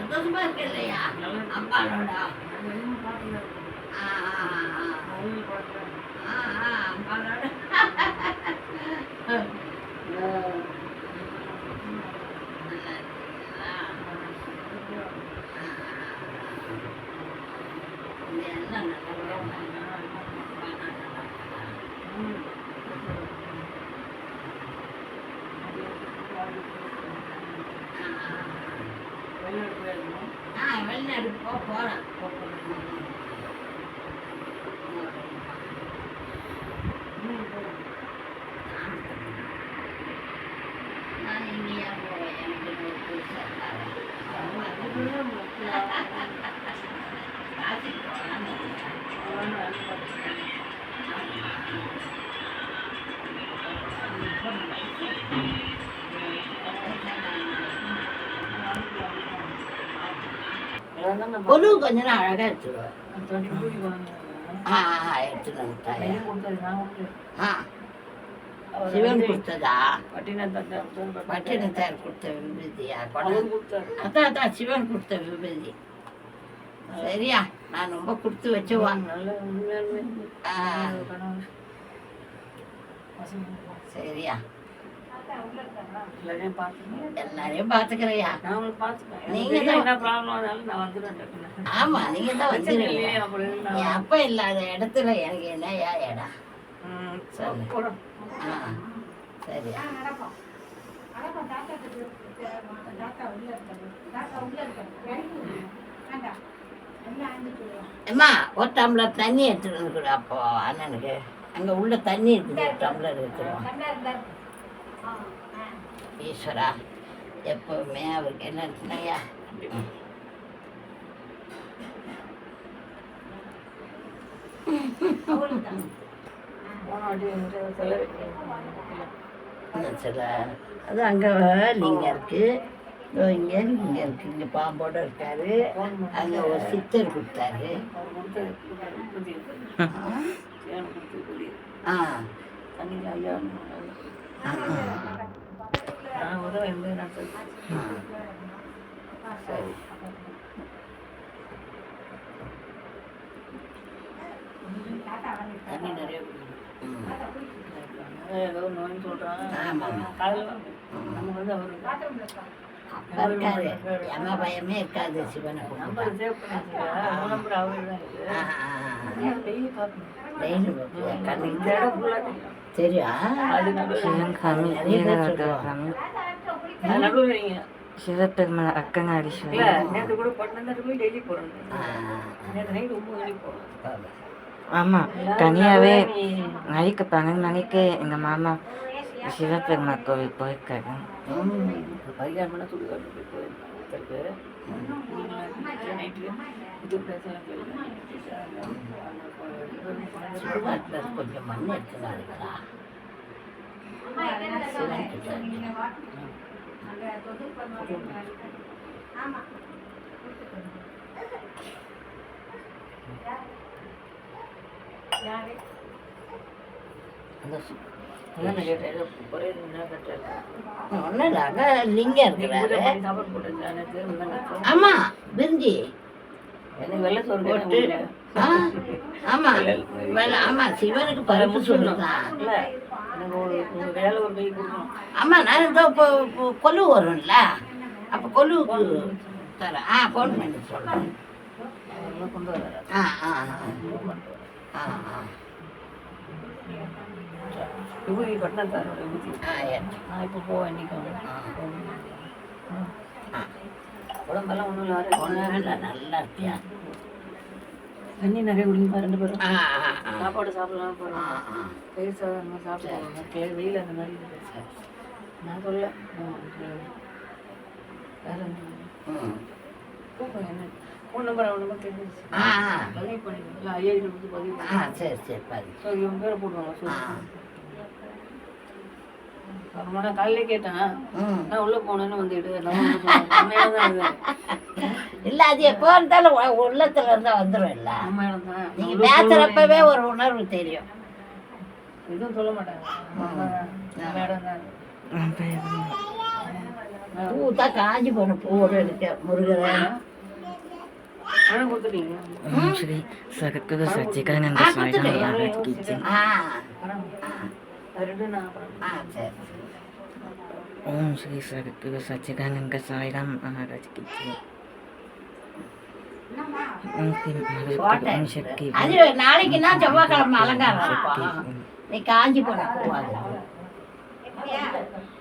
சந்தோஷமா இருக்கு இல்லையா அம்பாளோட அம்பாளோட வெளிநாடு போகிறேன் நான் இந்தியா போவேன் எனக்கு கொலு கொஞ்ச நேரம் அழகா எடுத்துருவேன் எடுத்துட்டு சிவன் கொடுத்ததா பட்டினத்தார் கொடுத்த விபூதியா அதான் சிவன் கொடுத்த விபூதி சரியா நான் ரொம்ப கொடுத்து வச்சுவான் சரியா எல்லாரையும் பாத்துக்கிறையா நீங்க ஆமா நீங்க தான் வந்துருவீங்க என் அப்பா இல்லாத இடத்துல எனக்கு என்னையா இடம் சரியா அம்மா ஒரு டம்ளர் தண்ணி எடுத்துட்டு வந்துக்கூட அப்போ அண்ணனுக்கு அங்க உள்ள தண்ணி இருக்குது ஒரு டம்ளர் எடுத்துருவோம் ஈஸ்வரா எப்பவுமே அவருக்கு என்ன இருக்குனாயா சில அது அங்கே லிங்கம் இருக்கு இங்கே இங்கே இருக்கு இங்கே பாம்போட இருக்காரு அங்கே ஒரு சித்தர் கொடுத்தாரு சரி தண்ணி நிறைய ஏதோ நோய் சொல்றாங்க இருக்காது எம பயமே இருக்காது சிவனை சிவபெருமான அக்கங்காரி ஆமா தனியாவே நைட்டு 12 மணிக்கு எங்க மாமா சிவபெருமா கோவில் போயிருக்காரு கொஞ்சம் மண் எடுத்துனாருங்களா லிங்கம் இருக்கிறாரு ஆமா பிரிஞ்சி ஆமா ஆமா சிவனுக்கு பருப்பு சொல்லுதான் ஆமா நான் இதோ இப்போ கொலு வரும்ல அப்போ கொலுவுக்கு தரேன் ஃபோன் பண்ணி சொல்றேன் விபூதி பட்டினா சார் விபூதி நான் இப்போ போவேன் இன்னைக்கு உடம்பெல்லாம் ஒன்றும் இல்லை நல்லா இருக்கியா தண்ணி நிறைய குடிப்பா 2 பேரும் சாப்பாடு சாப்பிடலாம் போகிறோம் தயிர் சாதம் சாப்பிடுவாங்க வெயில் அந்த மாதிரி இருக்கு நான் சொல்ல வேற என்ன ஃபோன் நம்பர் தெரிஞ்சிச்சு பதிவு பண்ணிடுங்களா 5000 கொடுத்து பதிவு சரி சரி ஸோ இவங்க பேரை போடுவாங்க ரொம்ப காலையிலே கேட்டேன் நான் உள்ள போனேன்னு வந்துட்டு இல்ல அது எப்போ இருந்தாலும் உள்ளத்துல இருந்தா வந்துடும் இல்ல நீங்க பேசுறப்பவே ஒரு உணர்வு தெரியும் எதுவும் சொல்ல மாட்டாங்க மேடம் தான் பூ தான் காஞ்சி போன பூவோடு எடுக்க முருகரை. பணம் கொடுத்துட்டீங்க. ஓம் ஸ்ரீ சரக்கு சச்சிதானந்த சாய்ராம் மகாராஜ் கி ஜெய். பணம் அது ரெண்டும் நான் பணம். சரி. ஓம் ஸ்ரீ சரக்கு சச்சிதானந்த சாய்ராம் மகாராஜ் கி ஜெய். ஓம் ஸ்ரீ மகாராஜ் ஓம் சக்தி அது நாளைக்குன்னா செவ்வாய்க்கிழமை அலங்காரம். நீ காஞ்சி போன பூவாது